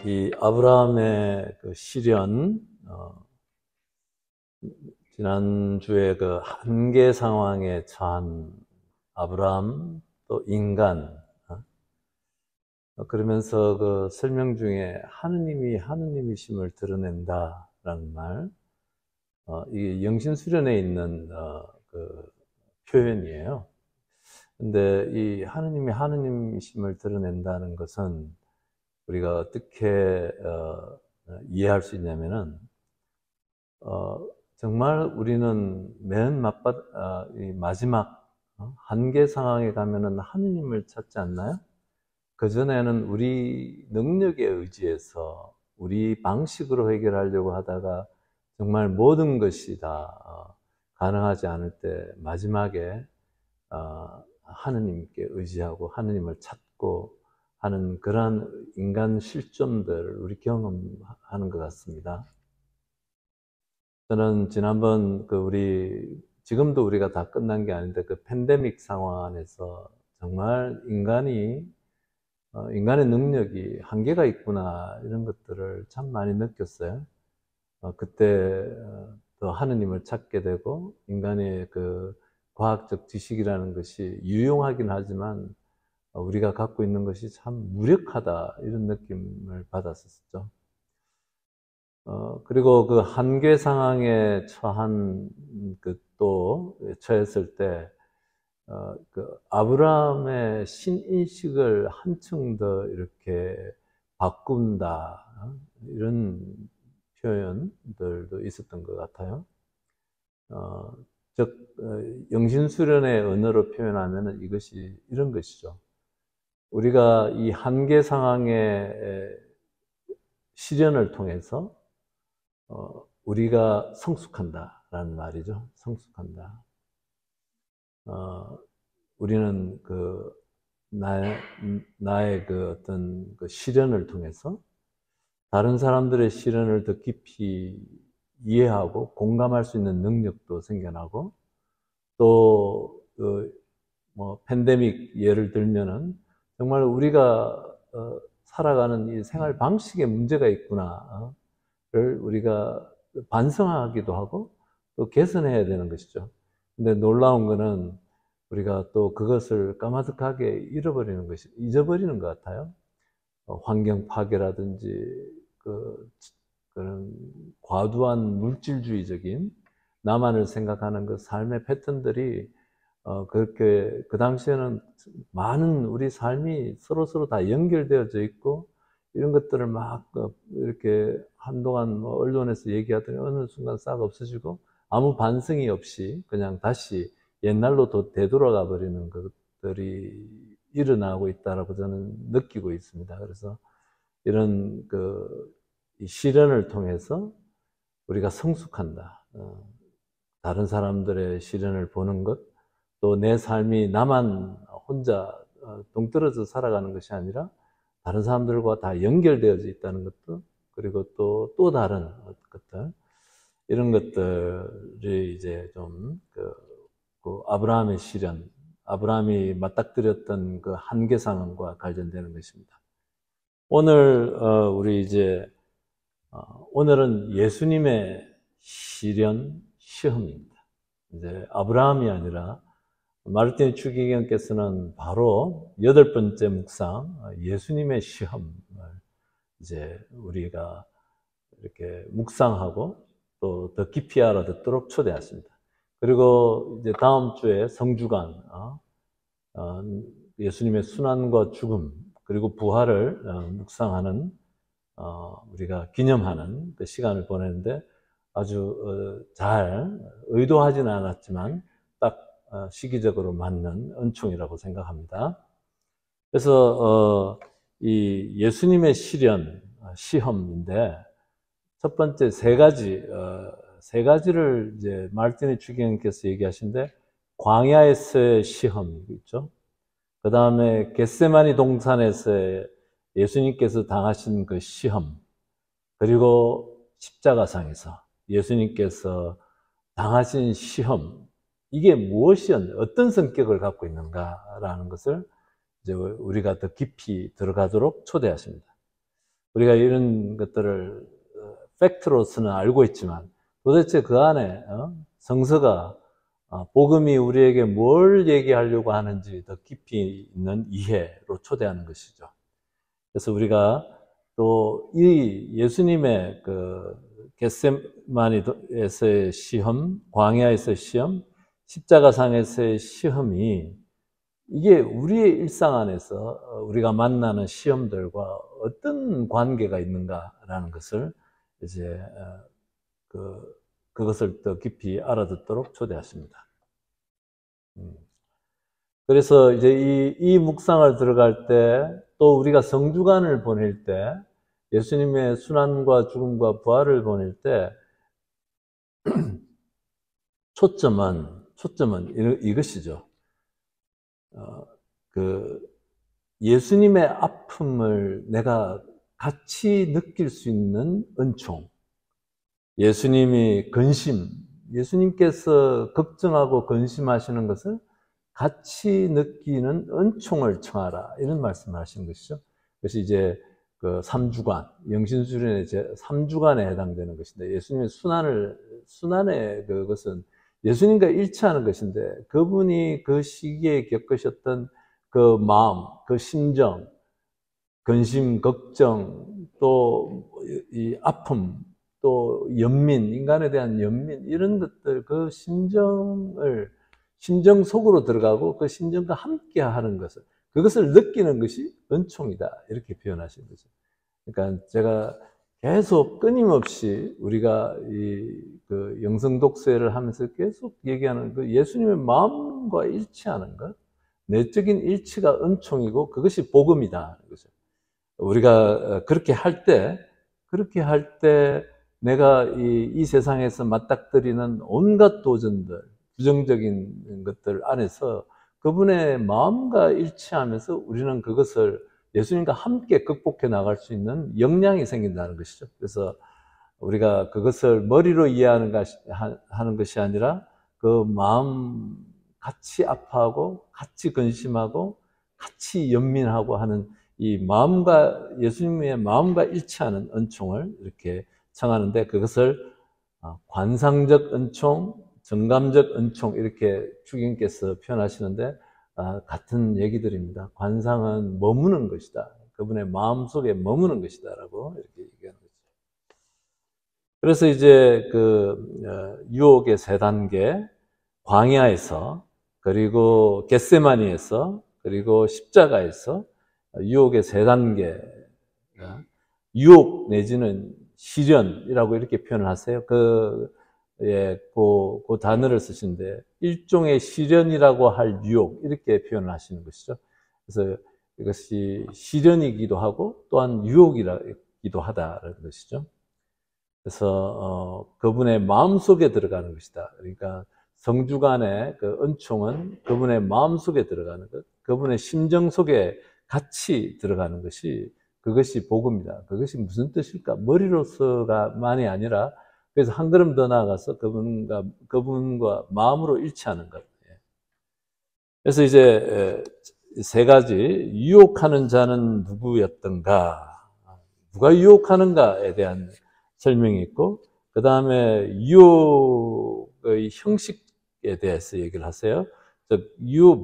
이 아브라함의 그 시련, 지난주에 그 한계 상황에 처한 아브라함 또 인간, 그러면서 그 설명 중에 하느님이 하느님이심을 드러낸다라는 말, 이게 영신수련에 있는 그 표현이에요. 근데 이 하느님이 하느님이심을 드러낸다는 것은 우리가 어떻게 이해할 수 있냐면은 정말 우리는 맨 이 마지막 한계 상황에 가면은 하느님을 찾지 않나요? 그전에는 우리 능력에 의지해서 우리 방식으로 해결하려고 하다가 정말 모든 것이 다 가능하지 않을 때 마지막에 하느님께 의지하고 하느님을 찾고 하는 그러한 인간 실존들을 우리 경험하는 것 같습니다. 저는 지난번 지금도 우리가 다 끝난 게 아닌데 그 팬데믹 상황 안에서 정말 인간의 능력이 한계가 있구나 이런 것들을 참 많이 느꼈어요. 그때 더 하느님을 찾게 되고 인간의 그 과학적 지식이라는 것이 유용하긴 하지만 우리가 갖고 있는 것이 참 무력하다 이런 느낌을 받았었죠. 그리고 그 한계 상황에 처했을 때, 그 아브라함의 신인식을 한층 더 이렇게 바꾼다, 이런 표현들도 있었던 것 같아요. 영신수련의 언어로 표현하면 이것이 이런 것이죠. 우리가 이 한계 상황의 시련을 통해서 우리가 성숙한다라는 말이죠. 성숙한다. 우리는 나의 그 어떤 그 시련을 통해서 다른 사람들의 시련을 더 깊이 이해하고 공감할 수 있는 능력도 생겨나고 또 팬데믹 예를 들면은 정말 우리가 살아가는 이 생활 방식에 문제가 있구나를 우리가 반성하기도 하고 또 개선해야 되는 것이죠. 근데 놀라운 거는 우리가 또 그것을 까마득하게 잊어버리는 것 같아요. 환경 파괴라든지 그런 과도한 물질주의적인 나만을 생각하는 그 삶의 패턴들이 그렇게 그 당시에는 많은 우리 삶이 서로 다 연결되어져 있고 이런 것들을 막 이렇게 한동안 언론에서 얘기하더니 어느 순간 싹 없어지고 아무 반성이 없이 그냥 다시 옛날로 되돌아가 버리는 것들이 일어나고 있다라고 저는 느끼고 있습니다. 그래서 이런 이 시련을 통해서 우리가 성숙한다. 다른 사람들의 시련을 보는 것, 또 내 삶이 나만 혼자 동떨어져 살아가는 것이 아니라 다른 사람들과 다 연결되어져 있다는 것도, 그리고 또 다른 것들, 이런 것들이 이제 좀 아브라함의 시련, 아브라함이 맞닥뜨렸던 그 한계 상황과 관련되는 것입니다. 오늘 오늘은 예수님의 시련, 시험입니다. 이제 아브라함이 아니라 마르틴 추기경께서는 바로 8번째 묵상, 예수님의 시험을 이제 우리가 이렇게 묵상하고 또 더 깊이 알아듣도록 초대하십니다. 그리고 이제 다음 주에 성주간, 예수님의 순환과 죽음, 그리고 부활을 묵상하는, 우리가 기념하는 그 시간을 보내는데 아주 잘 의도하지는 않았지만 딱 시기적으로 맞는 은총이라고 생각합니다. 그래서 이 예수님의 시련, 시험인데 첫 번째 세 가지를 이제 마르틴의 추기경께서 얘기하신데 광야에서의 시험 있죠. 그 다음에 겟세마니 동산에서 예수님께서 당하신 그 시험, 그리고 십자가상에서 예수님께서 당하신 시험, 이게 어떤 성격을 갖고 있는가라는 것을 이제 우리가 더 깊이 들어가도록 초대하십니다. 우리가 이런 것들을 팩트로서는 알고 있지만 도대체 그 안에 성서가 복음이 우리에게 뭘 얘기하려고 하는지 더 깊이 있는 이해로 초대하는 것이죠. 그래서 우리가 또 이 예수님의 그 겟세마니에서의 시험, 광야에서의 시험, 십자가상에서의 시험이 이게 우리의 일상 안에서 우리가 만나는 시험들과 어떤 관계가 있는가라는 것을 이제 그것을 더 깊이 알아듣도록 초대하십니다. 그래서 이제 이 묵상을 들어갈 때 또 우리가 성주간을 보낼 때 예수님의 순환과 죽음과 부활을 보낼 때 초점은 이것이죠. 그 예수님의 아픔을 내가 같이 느낄 수 있는 은총, 예수님께서 걱정하고 근심하시는 것을 같이 느끼는 은총을 청하라, 이런 말씀을 하시는 것이죠. 그래서 이제 그 3주간, 영신수련의 3주간에 해당되는 것인데, 예수님의 순환의 그것은 예수님과 일치하는 것인데, 그분이 그 시기에 겪으셨던 그 마음, 그 심정, 근심, 걱정, 또 이 아픔, 또 연민, 인간에 대한 연민, 이런 것들, 그 심정 속으로 들어가고 그 심정과 함께 하는 그것을 느끼는 것이 은총이다, 이렇게 표현하신 거죠. 그러니까 제가 계속 끊임없이 우리가 그 영성 독서를 하면서 계속 얘기하는 그 예수님의 마음과 일치하는 것, 내적인 일치가 은총이고 그것이 복음이다. 우리가 그렇게 할 때 내가 이 세상에서 맞닥뜨리는 온갖 도전들, 부정적인 것들 안에서 그분의 마음과 일치하면서 우리는 그것을 예수님과 함께 극복해 나갈 수 있는 역량이 생긴다는 것이죠. 그래서 우리가 그것을 머리로 이해하는 것이 아니라 그 마음 같이 아파하고 같이 근심하고 같이 연민하고 하는 이 마음과 예수님의 마음과 일치하는 은총을 이렇게 청하는데, 그것을 관상적 은총, 정감적 은총, 이렇게 주님께서 표현하시는데 같은 얘기들입니다. 관상은 머무는 것이다, 그분의 마음속에 머무는 것이다 라고 이렇게 얘기하는 거죠. 그래서 이제 유혹의 3단계, 광야에서, 그리고 겟세마니에서, 그리고 십자가에서 유혹의 3단계, 유혹 내지는 시련이라고 이렇게 표현을 하세요. 그 단어를 쓰시는데, 일종의 시련이라고 할 유혹, 이렇게 표현을 하시는 것이죠. 그래서 이것이 시련이기도 하고 또한 유혹이기도 하다는 것이죠. 그래서 그분의 마음속에 들어가는 것이다. 그러니까 성주간의 그 은총은 그분의 마음속에 들어가는 것, 그분의 심정 속에 같이 들어가는 그것이 복음이다. 그것이 무슨 뜻일까? 머리로서가만이 아니라, 그래서 한 걸음 더 나아가서 그분과 마음으로 일치하는 것. 그래서 이제 3가지, 유혹하는 자는 누구였던가, 누가 유혹하는가에 대한 설명이 있고, 그 다음에 유혹의 형식에 대해서 얘기를 하세요.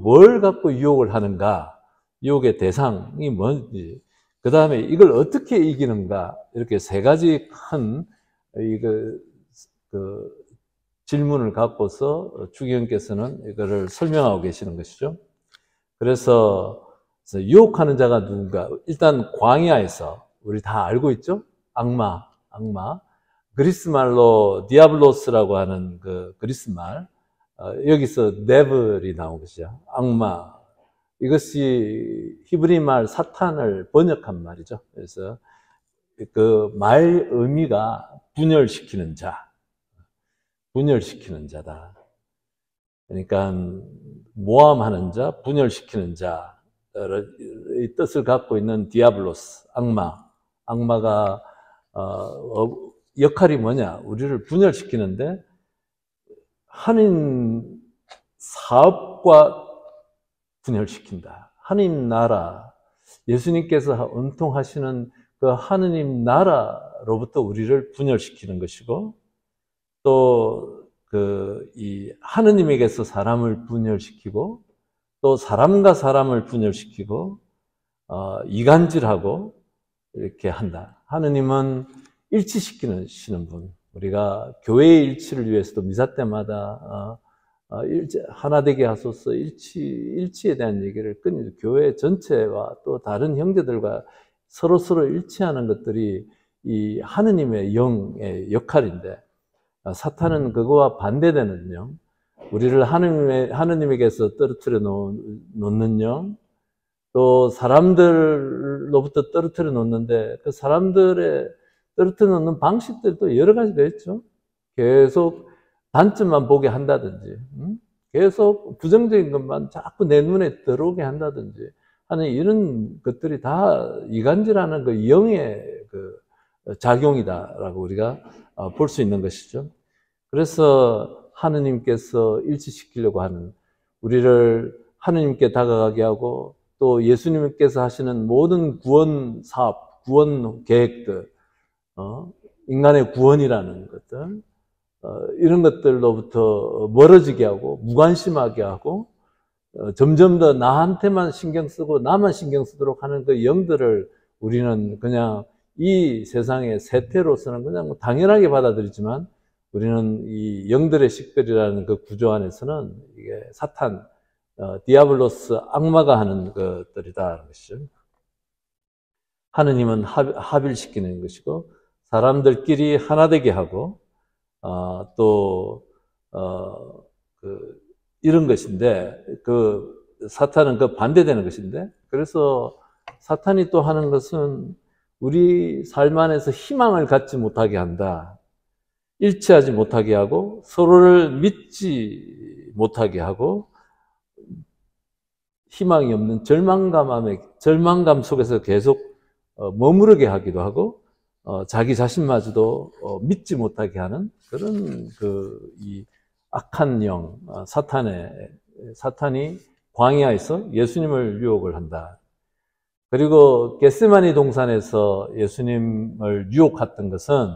뭘 갖고 유혹을 하는가, 유혹의 대상이 뭔지, 그 다음에 이걸 어떻게 이기는가, 이렇게 3가지 큰 질문을 갖고서 주기현께서는 이거를 설명하고 계시는 것이죠. 그래서 유혹하는 자가 누군가, 일단 광야에서 우리 다 알고 있죠? 악마. 그리스 말로 디아블로스라고 하는 그 그리스 말, 여기서 데블이 나온 것이죠. 악마. 이것이 히브리 말 사탄을 번역한 말이죠. 그래서 그 말 의미가 분열시키는 자다. 그러니까 모함하는 자, 분열시키는 자의 뜻을 갖고 있는 디아블로스, 악마가 역할이 뭐냐? 우리를 분열시키는데, 하나님 사업과 분열시킨다. 하나님 나라, 예수님께서 은통하시는 그 하느님 나라로부터 우리를 분열시키는 것이고, 또 이 하느님에게서 사람을 분열시키고, 또 사람과 사람을 분열시키고, 이간질하고 이렇게 한다. 하느님은 일치시키시는 분. 우리가 교회의 일치를 위해서도 미사 때마다 하나 되게 하소서, 일치에 대한 얘기를 끊이죠. 교회 전체와 또 다른 형제들과 서로 일치하는 것들이 이 하느님의 영의 역할인데, 사탄은 그거와 반대되는 영, 우리를 하느님에게서 떨어뜨려 놓는 영, 또 사람들로부터 떨어뜨려 놓는데, 그 사람들의 떨어뜨려 놓는 방식들도 여러 가지가 있죠. 계속 단점만 보게 한다든지, 계속 부정적인 것만 자꾸 내 눈에 들어오게 한다든지 하는 이런 것들이 다 이간질하는 그 영의 그 작용이다라고 우리가 볼 수 있는 것이죠. 그래서 하느님께서 일치시키려고 하는, 우리를 하느님께 다가가게 하고, 또 예수님께서 하시는 모든 구원 사업, 구원 계획들, 인간의 구원이라는 것들, 이런 것들로부터 멀어지게 하고, 무관심하게 하고, 점점 더 나한테만 신경 쓰고 나만 신경 쓰도록 하는 그 영들을 우리는 그냥 이 세상의 세태로서는 그냥 당연하게 받아들이지만, 우리는 이 영들의 식별이라는 그 구조 안에서는 이게 사탄, 디아블로스, 악마가 하는 것들이다. 것이죠. 하느님은 합일시키는 것이고, 사람들끼리 하나 되게 하고, 이런 것인데, 사탄은 그 반대되는 것인데, 그래서 사탄이 또 하는 것은 우리 삶 안에서 희망을 갖지 못하게 한다. 일치하지 못하게 하고, 서로를 믿지 못하게 하고, 희망이 없는 절망감 속에서 계속 머무르게 하기도 하고, 자기 자신마저도 믿지 못하게 하는 그런 이 악한 영, 사탄이 광야에서 예수님을 유혹을 한다. 그리고 겟세마니 동산에서 예수님을 유혹했던 것은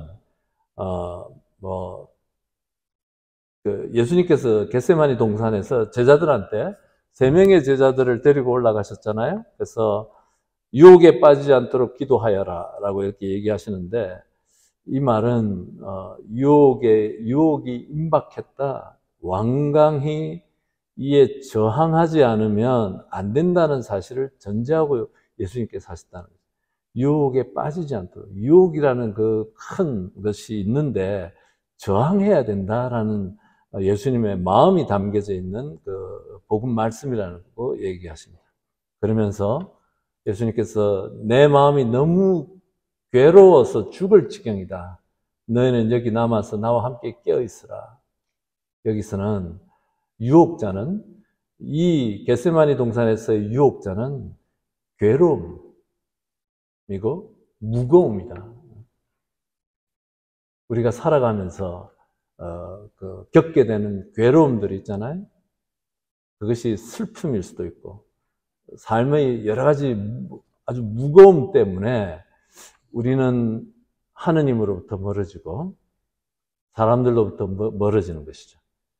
예수님께서 겟세마니 동산에서 제자들한테 3명의 제자들을 데리고 올라가셨잖아요. 그래서 유혹에 빠지지 않도록 기도하여라 라고 이렇게 얘기하시는데, 이 말은 유혹이 임박했다, 완강히 이에 저항하지 않으면 안 된다는 사실을 전제하고 예수님께서 하셨다는 거죠. 유혹에 빠지지 않도록, 유혹이라는 그 큰 것이 있는데 저항해야 된다라는 예수님의 마음이 담겨져 있는 그 복음 말씀이라는 거 얘기하십니다. 그러면서 예수님께서 내 마음이 너무 괴로워서 죽을 지경이다. 너희는 여기 남아서 나와 함께 깨어 있으라. 여기서는 유혹자는, 이 겟세마니 동산에서의 유혹자는 괴로움이고 무거움이다. 우리가 살아가면서 겪게 되는 괴로움들이 있잖아요. 그것이 슬픔일 수도 있고, 삶의 여러 가지 아주 무거움 때문에 우리는 하느님으로부터 멀어지고 사람들로부터 멀어지는 것이죠.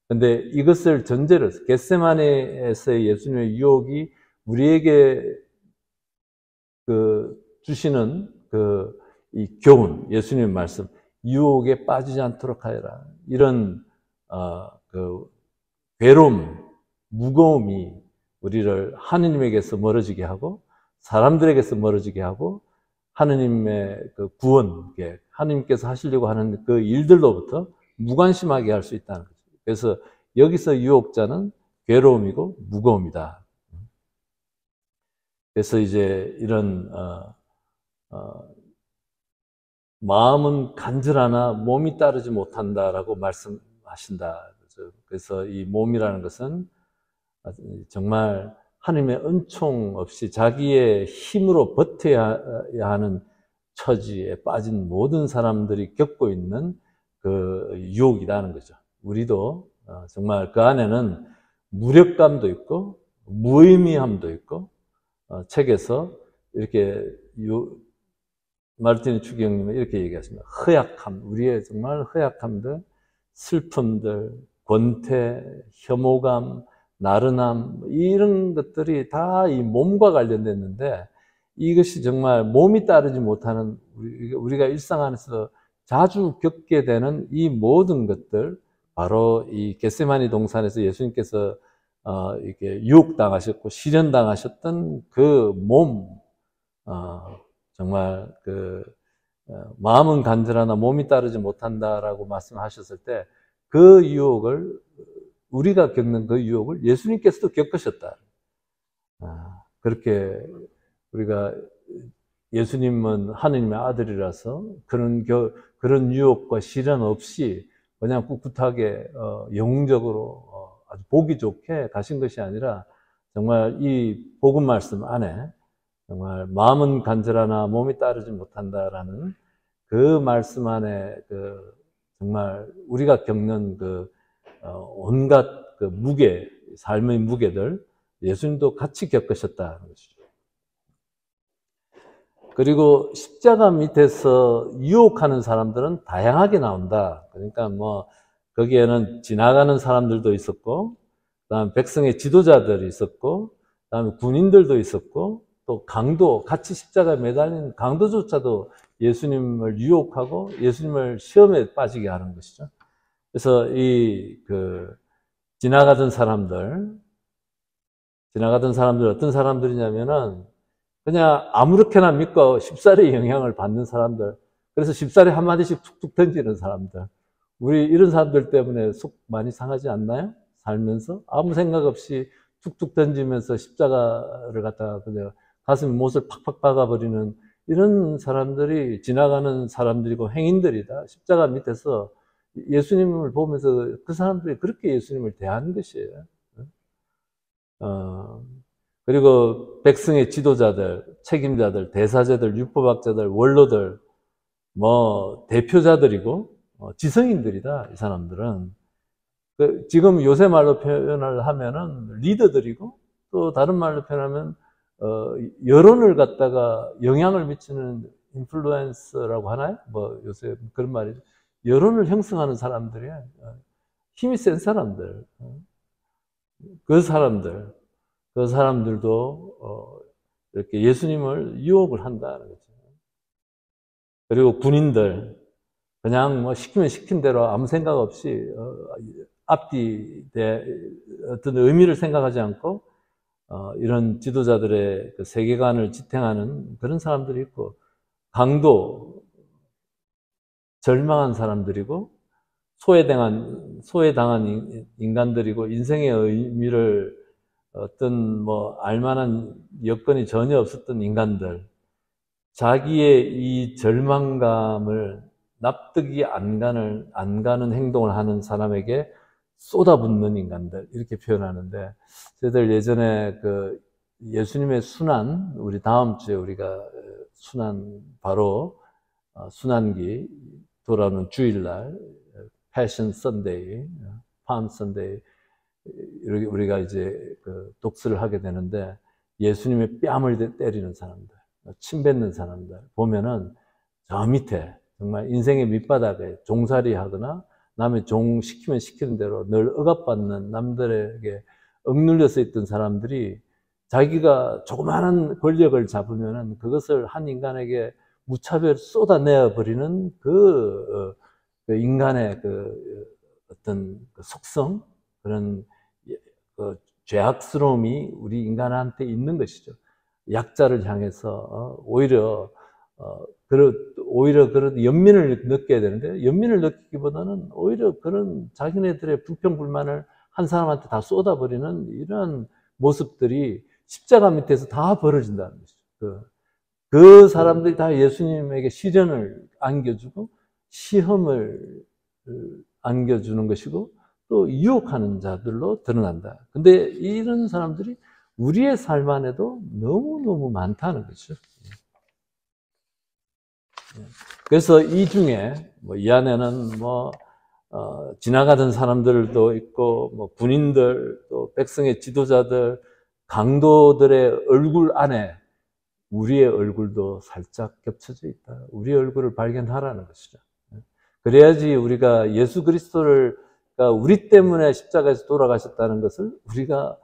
그런데 이것을 전제로 해서 겟세마네에서의 예수님의 유혹이 우리에게 주시는 이 교훈, 예수님의 말씀, 유혹에 빠지지 않도록 하여라. 이런 괴로움, 무거움이 우리를 하느님에게서 멀어지게 하고, 사람들에게서 멀어지게 하고, 하느님의 그 구원, 하느님께서 하시려고 하는 그 일들로부터 무관심하게 할 수 있다는 거죠. 그래서 여기서 유혹자는 괴로움이고 무거움이다. 그래서 이제 이런 마음은 간절하나 몸이 따르지 못한다라고 말씀하신다. 그래서 이 몸이라는 것은 정말 하나님의 은총 없이 자기의 힘으로 버텨야 하는 처지에 빠진 모든 사람들이 겪고 있는 그 유혹이라는 거죠. 우리도 정말 그 안에는 무력감도 있고 무의미함도 있고, 책에서 이렇게 마르틴 추기경님은 이렇게 얘기하십니다. 허약함, 우리의 정말 허약함들, 슬픔들, 권태, 혐오감, 나른함, 이런 것들이 다 이 몸과 관련됐는데, 이것이 정말 몸이 따르지 못하는, 우리가 일상 안에서 자주 겪게 되는 이 모든 것들, 바로 이 겟세마니 동산에서 예수님께서 이렇게 유혹당하셨고 시련당하셨던 그 몸, 정말 마음은 간절하나 몸이 따르지 못한다라고 말씀하셨을 때, 그 유혹을, 우리가 겪는 그 유혹을 예수님께서도 겪으셨다. 그렇게 우리가, 예수님은 하느님의 아들이라서 그런 유혹과 시련 없이 그냥 꿋꿋하게 영웅적으로 아주 보기 좋게 가신 것이 아니라, 정말 이 복음 말씀 안에 정말 마음은 간절하나 몸이 따르지 못한다라는 그 말씀 안에 정말 우리가 겪는 온갖 무게, 삶의 무게들 예수님도 같이 겪으셨다는 것이죠. 그리고 십자가 밑에서 유혹하는 사람들은 다양하게 나온다. 그러니까 거기에는 지나가는 사람들도 있었고, 그다음 백성의 지도자들이 있었고, 그다음에 군인들도 있었고, 또 같이 십자가에 매달린 강도조차도 예수님을 유혹하고 예수님을 시험에 빠지게 하는 것이죠. 그래서 지나가던 사람들 어떤 사람들이냐면은 그냥 아무렇게나 믿고 쉽사리 영향을 받는 사람들, 그래서 쉽사리 한마디씩 툭툭 던지는 사람들, 우리 이런 사람들 때문에 속 많이 상하지 않나요? 살면서 아무 생각 없이 툭툭 던지면서 십자가를 갖다가 그냥 가슴에 못을 팍팍 박아버리는 이런 사람들이 지나가는 사람들이고 행인들이다. 십자가 밑에서 예수님을 보면서 그 사람들이 그렇게 예수님을 대하는 것이에요. 그리고 백성의 지도자들, 책임자들, 대사자들, 율법학자들, 원로들, 대표자들이고 지성인들이다. 이 사람들은 지금 요새 말로 표현을 하면은 리더들이고, 또 다른 말로 표현하면 여론을 갖다가 영향을 미치는 인플루언서라고 하나요? 요새 그런 말이죠. 여론을 형성하는 사람들이야. 힘이 센 사람들. 그 사람들도 이렇게 예수님을 유혹을 한다는 거죠. 그리고 군인들, 그냥 시키면 시킨 대로 아무 생각 없이 앞뒤 어떤 의미를 생각하지 않고 이런 지도자들의 그 세계관을 지탱하는 그런 사람들이 있고, 강도, 절망한 사람들이고, 소외당한 인간들이고, 인생의 의미를 알만한 여건이 전혀 없었던 인간들, 자기의 이 절망감을 납득이 안 가는 행동을 하는 사람에게 쏟아붓는 인간들, 이렇게 표현하는데, 저희들 예전에 예수님의 순환, 우리 다음 주에 우리가 순환, 바로 순환기 돌아오는 주일날, 패션 선데이, 팜 선데이, 이렇게 우리가 이제 독서를 하게 되는데, 예수님의 뺨을 때리는 사람들, 침 뱉는 사람들 보면은 저 밑에 정말 인생의 밑바닥에 종살이 하거나 남의 시키면 시키는 대로 늘 억압받는, 남들에게 억눌려서 있던 사람들이 자기가 조그마한 권력을 잡으면은 그것을 한 인간에게 무차별 쏟아내어 버리는 그 인간의 어떤 속성, 그런 죄악스러움이 우리 인간한테 있는 것이죠. 약자를 향해서 오히려 그런 연민을 느껴야 되는데, 연민을 느끼기보다는 오히려 그런 자기네들의 불평 불만을 한 사람한테 다 쏟아버리는 이런 모습들이 십자가 밑에서 다 벌어진다는 것이죠. 그 사람들이 다 예수님에게 시련을 안겨주고 시험을 안겨주는 것이고, 또 유혹하는 자들로 드러난다. 근데 이런 사람들이 우리의 삶 안에도 너무너무 많다는 거죠. 그래서 이 중에 이 안에는 지나가던 사람들도 있고, 군인들, 또 백성의 지도자들, 강도들의 얼굴 안에 우리의 얼굴도 살짝 겹쳐져 있다. 우리의 얼굴을 발견하라는 것이죠. 그래야지 우리가 예수 그리스도를 우리 때문에 십자가에서 돌아가셨다는 것을 우리가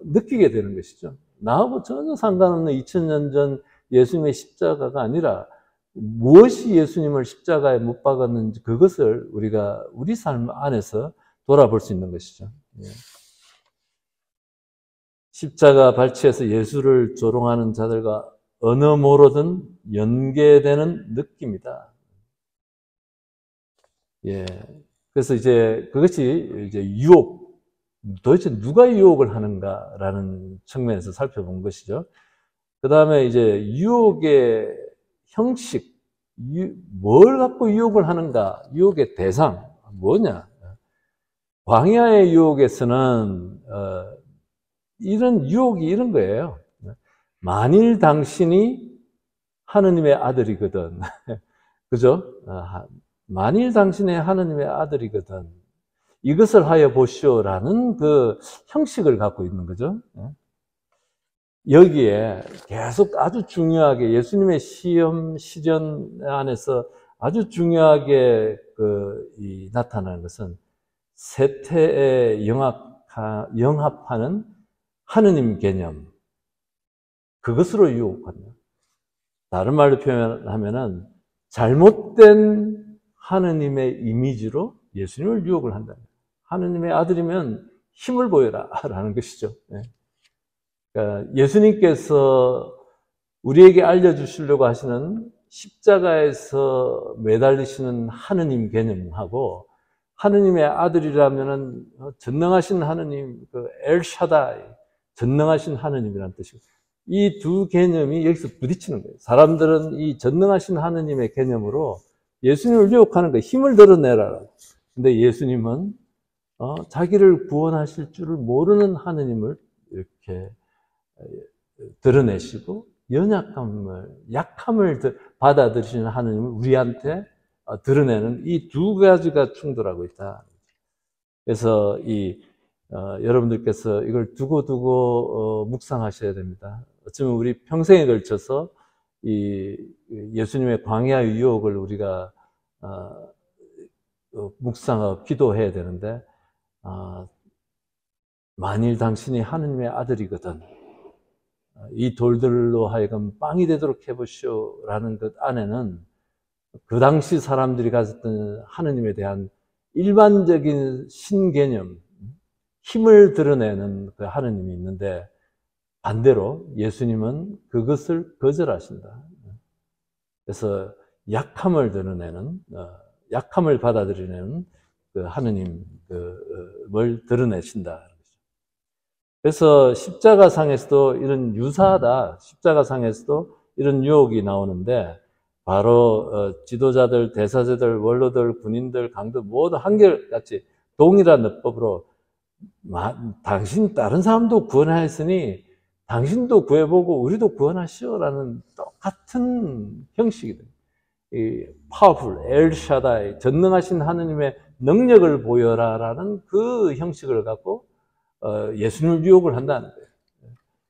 느끼게 되는 것이죠. 나하고 전혀 상관없는 2000년 전 예수님의 십자가가 아니라 무엇이 예수님을 십자가에 못 박았는지 그것을 우리가 우리 삶 안에서 돌아볼 수 있는 것이죠. 십자가 발치에서 예수를 조롱하는 자들과 어느 모로든 연계되는 느낌이다. 예. 그래서 이제 그것이 이제 유혹, 도대체 누가 유혹을 하는가라는 측면에서 살펴본 것이죠. 그 다음에 이제 유혹의 형식, 뭘 갖고 유혹을 하는가, 유혹의 대상, 뭐냐. 광야의 유혹에서는, 이런 유혹이 이런 거예요. 만일 당신이 하느님의 아들이거든. 그죠? 만일 당신의 하느님의 아들이거든. 이것을 하여 보시오라는 그 형식을 갖고 있는 거죠. 여기에 계속 아주 중요하게 예수님의 시험, 시련 안에서 아주 중요하게 나타나는 것은 세태에 영합하는 하느님 개념. 그것으로 유혹한다. 다른 말로 표현하면은 잘못된 하느님의 이미지로 예수님을 유혹을 한다. 하느님의 아들이면 힘을 보여라 라는 것이죠. 그러니까 예수님께서 우리에게 알려주시려고 하시는 십자가에서 매달리시는 하느님 개념하고 하느님의 아들이라면은 전능하신 하느님, 엘샤다이, 전능하신 하느님이라는 뜻이고 이 두 개념이 여기서 부딪히는 거예요. 사람들은 이 전능하신 하느님의 개념으로 예수님을 유혹하는 거예요. 힘을 드러내라. 근데 예수님은 자기를 구원하실 줄을 모르는 하느님을 이렇게 드러내시고 약함을 받아들이시는 하느님을 우리한테 드러내는 이 두 가지가 충돌하고 있다. 그래서 여러분들께서 이걸 두고 묵상하셔야 됩니다. 어쩌면 우리 평생에 걸쳐서 이 예수님의 광야의 유혹을 우리가 묵상하고 기도해야 되는데 만일 당신이 하느님의 아들이거든 이 돌들로 하여금 빵이 되도록 해보시오라는 것 안에는 그 당시 사람들이 가졌던 하느님에 대한 일반적인 신개념, 힘을 드러내는 그 하느님이 있는데 반대로 예수님은 그것을 거절하신다. 그래서 약함을 드러내는, 약함을 받아들이는 그 하느님을 드러내신다. 그래서 십자가상에서도 이런 유사하다. 십자가상에서도 이런 유혹이 나오는데 바로 지도자들, 대사제들, 원로들, 군인들, 강들 모두 한결같이 동일한 납법으로 당신 다른 사람도 구원하였으니 당신도 구해보고 우리도 구원하시오라는 똑같은 형식이다. 이 파워풀, 엘샤다이, 전능하신 하느님의 능력을 보여라라는 그 형식을 갖고 예수님을 유혹을 한다는 거예요.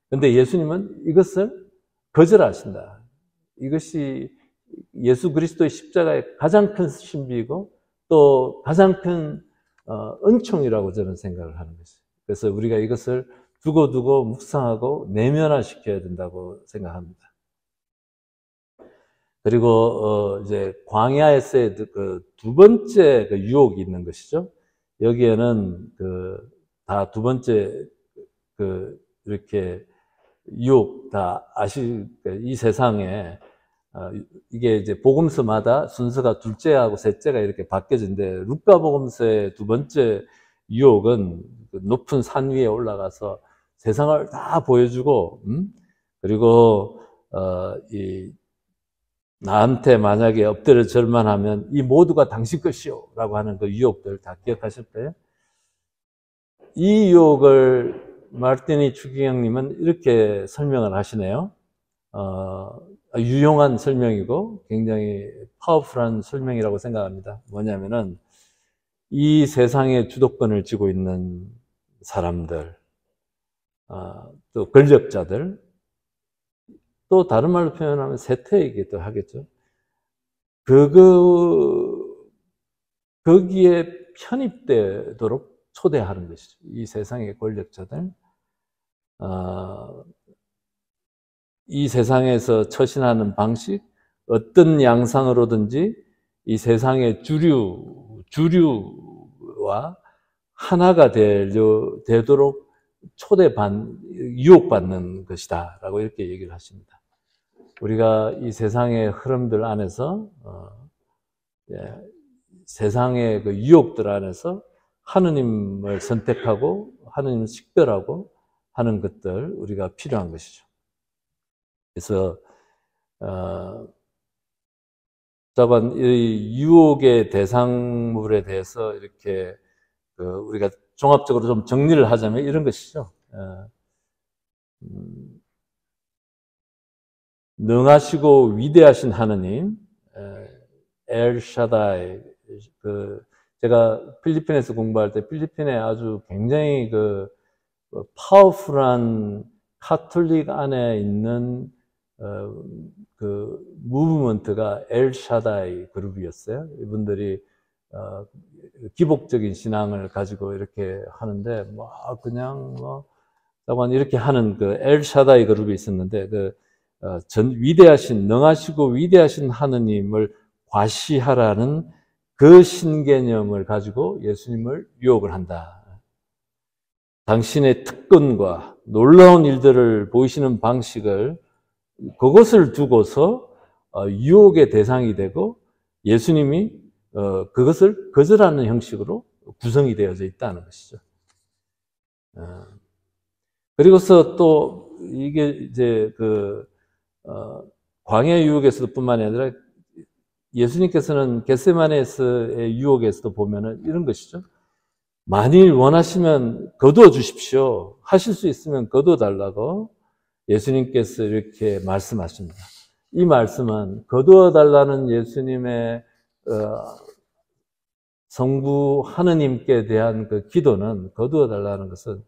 그런데 예수님은 이것을 거절하신다. 이것이 예수 그리스도의 십자가의 가장 큰 신비이고 또 가장 큰 은총이라고 저는 생각을 하는 것이에요. 그래서 우리가 이것을 두고 묵상하고 내면화시켜야 된다고 생각합니다. 그리고 이제 광야에서의 그 두 번째 그 유혹이 있는 것이죠. 여기에는 다 두 번째 이렇게 유혹 다 이 세상에 이게 이제 복음서마다 순서가 둘째하고 셋째가 이렇게 바뀌어진데 루카 복음서의 두 번째 유혹은 높은 산 위에 올라가서 세상을 다 보여주고 그리고 나한테 만약에 엎드려 절만 하면 이 모두가 당신 것이요 라고 하는 그 유혹들 다 기억하실 거예요. 이 유혹을 마르티니 추기경님은 이렇게 설명을 하시네요. 유용한 설명이고 굉장히 파워풀한 설명이라고 생각합니다. 뭐냐면은 이 세상의 주도권을 쥐고 있는 사람들, 또 권력자들, 또 다른 말로 표현하면 세태이기도 하겠죠. 거기에 편입되도록 초대하는 것이죠. 이 세상의 권력자들, 이 세상에서 처신하는 방식, 어떤 양상으로든지 이 세상의 주류와 하나가 되도록 유혹받는 것이다 라고 이렇게 얘기를 하십니다. 우리가 이 세상의 흐름들 안에서 세상의 그 유혹들 안에서 하느님을 선택하고 하느님을 식별하고 하는 것들 우리가 필요한 것이죠. 그래서 저번 이 유혹의 대상물에 대해서 이렇게 우리가 종합적으로 좀 정리를 하자면 이런 것이죠. 능하시고 위대하신 하느님, 엘샤다이. 제가 필리핀에서 공부할 때 필리핀에 아주 굉장히 파워풀한 카톨릭 안에 있는 무브먼트가 엘샤다이 그룹이었어요. 이분들이 기복적인 신앙을 가지고 이렇게 하는데 그냥 이렇게 하는 엘샤다이 그룹이 있었는데 능하시고 위대하신 하느님을 과시하라는 그 신개념을 가지고 예수님을 유혹을 한다. 당신의 특권과 놀라운 일들을 보이시는 방식을 그것을 두고서 유혹의 대상이 되고 예수님이 그것을 거절하는 형식으로 구성이 되어져 있다는 것이죠. 그리고서 또 이게 이제 광야 유혹에서도 뿐만이 아니라 예수님께서는 겟세마네에서의 유혹에서도 보면은 이런 것이죠. 만일 원하시면 거두어 주십시오. 하실 수 있으면 거두어 달라고 예수님께서 이렇게 말씀하십니다. 이 말씀은 거두어 달라는 예수님의 성부 하느님께 대한 그 기도는 거두어 달라는 것은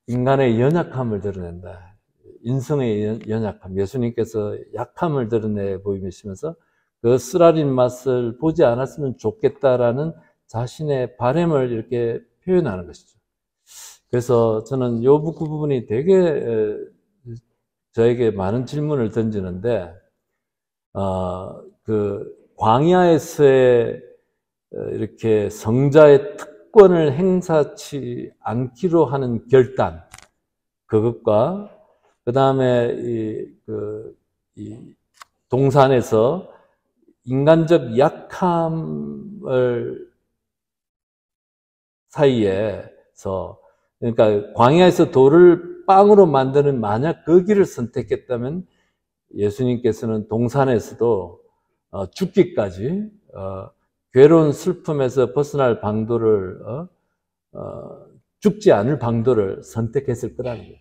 인간의 연약함을 드러낸다. 인성의 연약함, 예수님께서 약함을 드러내 보이시면서 그 쓰라린 맛을 보지 않았으면 좋겠다라는 자신의 바람을 이렇게 표현하는 것이죠. 그래서 저는 이 부분이 되게 저에게 많은 질문을 던지는데, 광야에서의 이렇게 성자의 특권을 행사치 않기로 하는 결단, 그것과 그 다음에 이 동산에서 인간적 약함을 사이에서, 그러니까 광야에서 돌을 빵으로 만드는 만약 그 길을 선택했다면 예수님께서는 동산에서도 죽기까지 괴로운 슬픔에서 벗어날 방도를 죽지 않을 방도를 선택했을 거라는 거예요.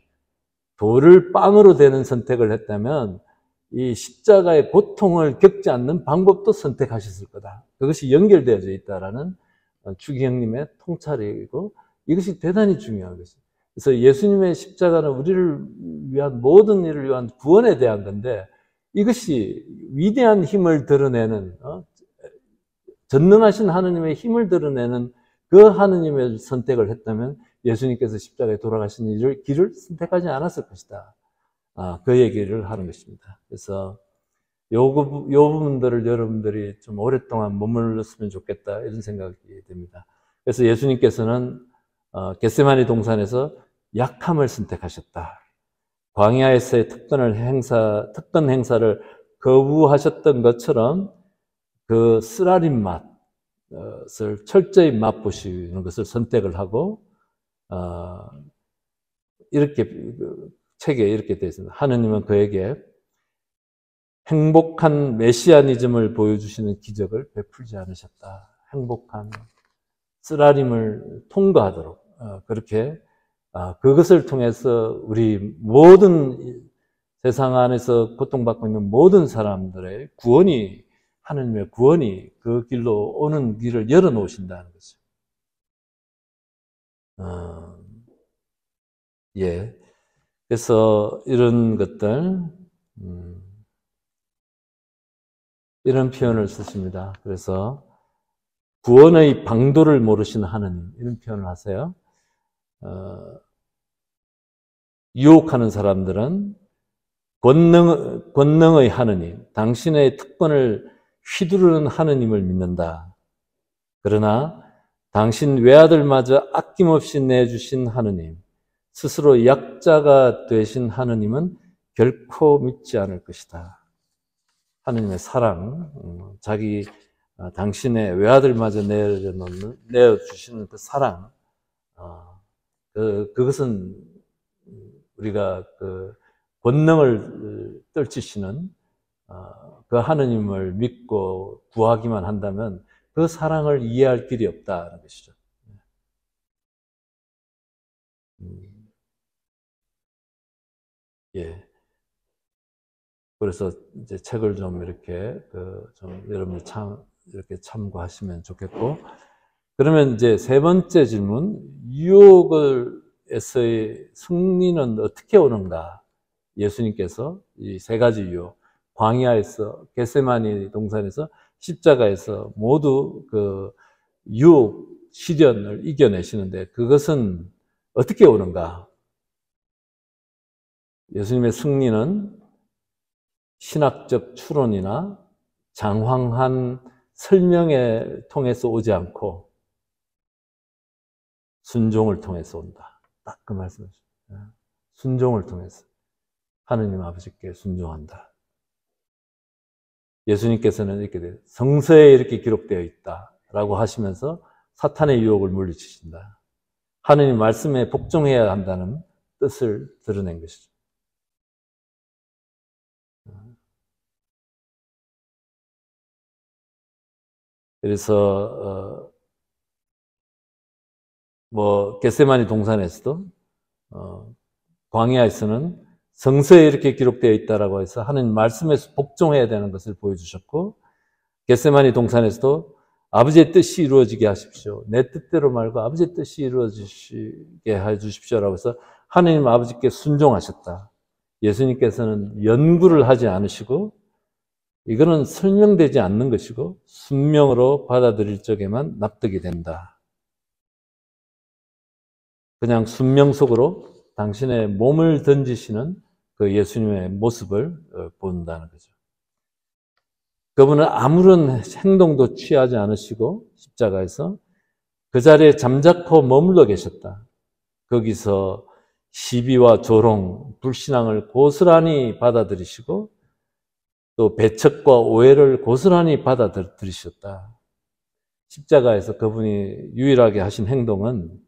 돌을 빵으로 되는 선택을 했다면 이 십자가의 고통을 겪지 않는 방법도 선택하셨을 거다. 그것이 연결되어져 있다라는 주기형님의 통찰이고 이것이 대단히 중요한 것이죠. 그래서 예수님의 십자가는 우리를 위한 모든 일을 위한 구원에 대한 건데 이것이 위대한 힘을 드러내는 전능하신 하느님의 힘을 드러내는 그 하느님의 선택을 했다면 예수님께서 십자가에 돌아가신 길을 선택하지 않았을 것이다. 그 얘기를 하는 것입니다. 그래서 요 부분들을 여러분들이 좀 오랫동안 머물렀으면 좋겠다 이런 생각이 듭니다. 그래서 예수님께서는 겟세마니 동산에서 약함을 선택하셨다. 광야에서의 특권 행사를 거부하셨던 것처럼 그 쓰라린 맛을 철저히 맛보시는 것을 선택을 하고 이렇게 책에 이렇게 되어 있습니다. 하느님은 그에게 행복한 메시아니즘을 보여주시는 기적을 베풀지 않으셨다. 행복한 쓰라림을 통과하도록 그렇게 그것을 통해서 우리 모든 세상 안에서 고통받고 있는 모든 사람들의 구원이 하느님의 구원이 그 길로 오는 길을 열어놓으신다는 거죠. 예. 그래서 이런 것들, 이런 표현을 쓰십니다. 그래서 구원의 방도를 모르시는 하느님, 이런 표현을 하세요. 유혹하는 사람들은 권능의 하느님, 당신의 특권을 휘두르는 하느님을 믿는다. 그러나 당신 외아들마저 아낌없이 내주신 하느님, 스스로 약자가 되신 하느님은 결코 믿지 않을 것이다. 하느님의 사랑, 당신의 외아들마저 내어주시는 그 사랑, 그것은 우리가 그 권능을 떨치시는 그 하느님을 믿고 구하기만 한다면 그 사랑을 이해할 길이 없다는 것이죠. 예. 그래서 이제 책을 좀 이렇게 좀 여러분이 이렇게 참고하시면 좋겠고, 그러면 이제 세 번째 질문, 유혹에서의 승리는 어떻게 오는가? 예수님께서 이 세 가지 유혹, 광야에서, 겟세마니 동산에서, 십자가에서 모두 그 유혹, 시련을 이겨내시는데 그것은 어떻게 오는가? 예수님의 승리는 신학적 추론이나 장황한 설명에 통해서 오지 않고 순종을 통해서 온다. 딱 그 말씀이죠. 순종을 통해서 하느님 아버지께 순종한다. 예수님께서는 이렇게 돼요. 성서에 이렇게 기록되어 있다라고 하시면서 사탄의 유혹을 물리치신다. 하느님 말씀에 복종해야 한다는 뜻을 드러낸 것이죠. 그래서 겟세마니 동산에서도 광야에서는 성서에 이렇게 기록되어 있다라고 해서 하느님 말씀에서 복종해야 되는 것을 보여주셨고, 겟세마니 동산에서도 아버지의 뜻이 이루어지게 하십시오. 내 뜻대로 말고 아버지의 뜻이 이루어지게 해 주십시오라고 해서 하느님 아버지께 순종하셨다. 예수님께서는 연구를 하지 않으시고 이거는 설명되지 않는 것이고 순명으로 받아들일 적에만 납득이 된다. 그냥 순명 속으로 당신의 몸을 던지시는 그 예수님의 모습을 본다는 거죠. 그분은 아무런 행동도 취하지 않으시고 십자가에서 그 자리에 잠자코 머물러 계셨다. 거기서 시비와 조롱, 불신앙을 고스란히 받아들이시고 또 배척과 오해를 고스란히 받아들이셨다. 십자가에서 그분이 유일하게 하신 행동은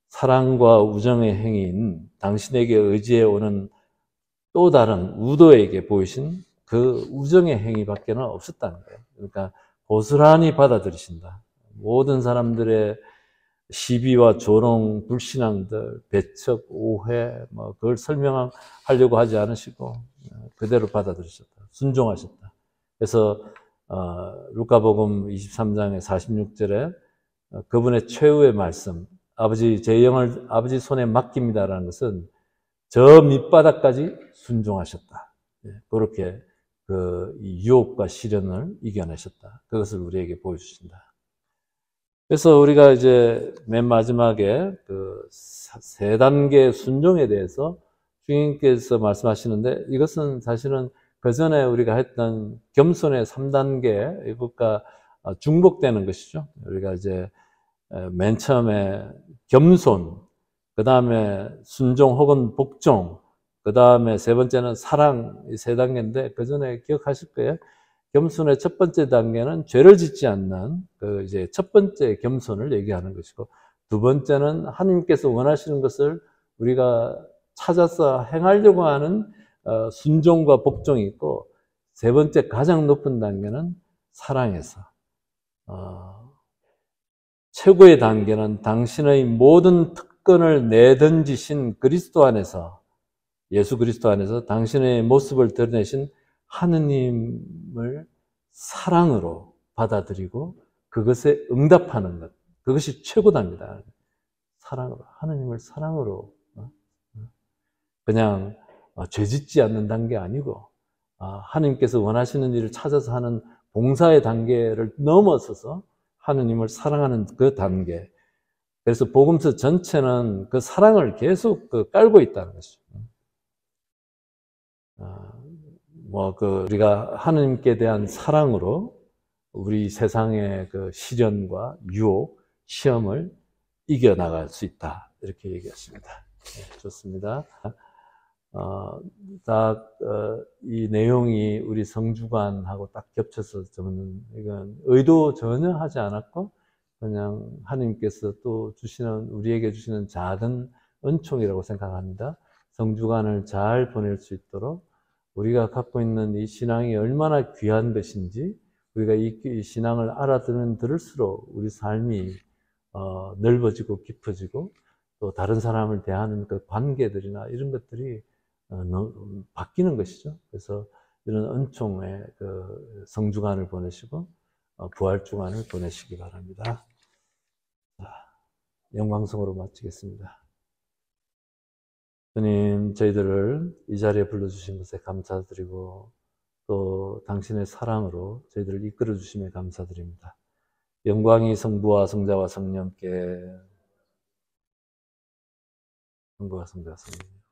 사랑과 우정의 행위인 당신에게 의지해 오는 또 다른 우도에게 보이신 그 우정의 행위밖에는 없었다는 거예요. 그러니까 고스란히 받아들이신다. 모든 사람들의 시비와 조롱, 불신앙들, 배척, 오해, 그걸 설명하려고 하지 않으시고 그대로 받아들이셨다. 순종하셨다. 그래서 루카복음 23장의 46절에 그분의 최후의 말씀, 아버지 제 영을 아버지 손에 맡깁니다라는 것은 저 밑바닥까지 순종하셨다. 그렇게 그 유혹과 시련을 이겨내셨다. 그것을 우리에게 보여주신다. 그래서 우리가 이제 맨 마지막에 그 세 단계 순종에 대해서 주님께서 말씀하시는데 이것은 사실은 그 전에 우리가 했던 겸손의 3단계 이것과 중복되는 것이죠. 우리가 이제 맨 처음에 겸손, 그 다음에 순종 혹은 복종, 그 다음에 세 번째는 사랑, 이 세 단계인데 그 전에 기억하실 거예요. 겸손의 첫 번째 단계는 죄를 짓지 않는 그 이제 첫 번째 겸손을 얘기하는 것이고, 두 번째는 하나님께서 원하시는 것을 우리가 찾아서 행하려고 하는 순종과 복종이 있고, 세 번째 가장 높은 단계는 사랑에서 최고의 단계는 당신의 모든 특권을 내던지신 그리스도 안에서, 예수 그리스도 안에서 당신의 모습을 드러내신 하느님을 사랑으로 받아들이고 그것에 응답하는 것, 그것이 최고답니다. 사랑으로, 하느님을 사랑으로. 그냥 죄 짓지 않는 단계 아니고 하나님께서 원하시는 일을 찾아서 하는 봉사의 단계를 넘어서서 하느님을 사랑하는 그 단계. 그래서 복음서 전체는 그 사랑을 계속 깔고 있다는 것이죠. 우리가 하느님께 대한 사랑으로 우리 세상의 그 시련과 유혹, 시험을 이겨나갈 수 있다. 이렇게 얘기했습니다. 네, 좋습니다. 이 내용이 우리 성주관하고 딱 겹쳐서 저는 이건 의도 전혀 하지 않았고, 그냥 하나님께서 또 우리에게 주시는 작은 은총이라고 생각합니다. 성주관을 잘 보낼 수 있도록 우리가 갖고 있는 이 신앙이 얼마나 귀한 것인지, 우리가 이 신앙을 알아들으면 들을수록 우리 삶이 넓어지고 깊어지고, 또 다른 사람을 대하는 그 관계들이나 이런 것들이 바뀌는 것이죠. 그래서 이런 은총의 그 성주간을 보내시고 부활주간을 보내시기 바랍니다. 영광성으로 마치겠습니다. 주님, 저희들을 이 자리에 불러주신 것에 감사드리고, 또 당신의 사랑으로 저희들을 이끌어 주심에 감사드립니다. 영광이 성부와 성자와 성령께, 성부와 성자와 성령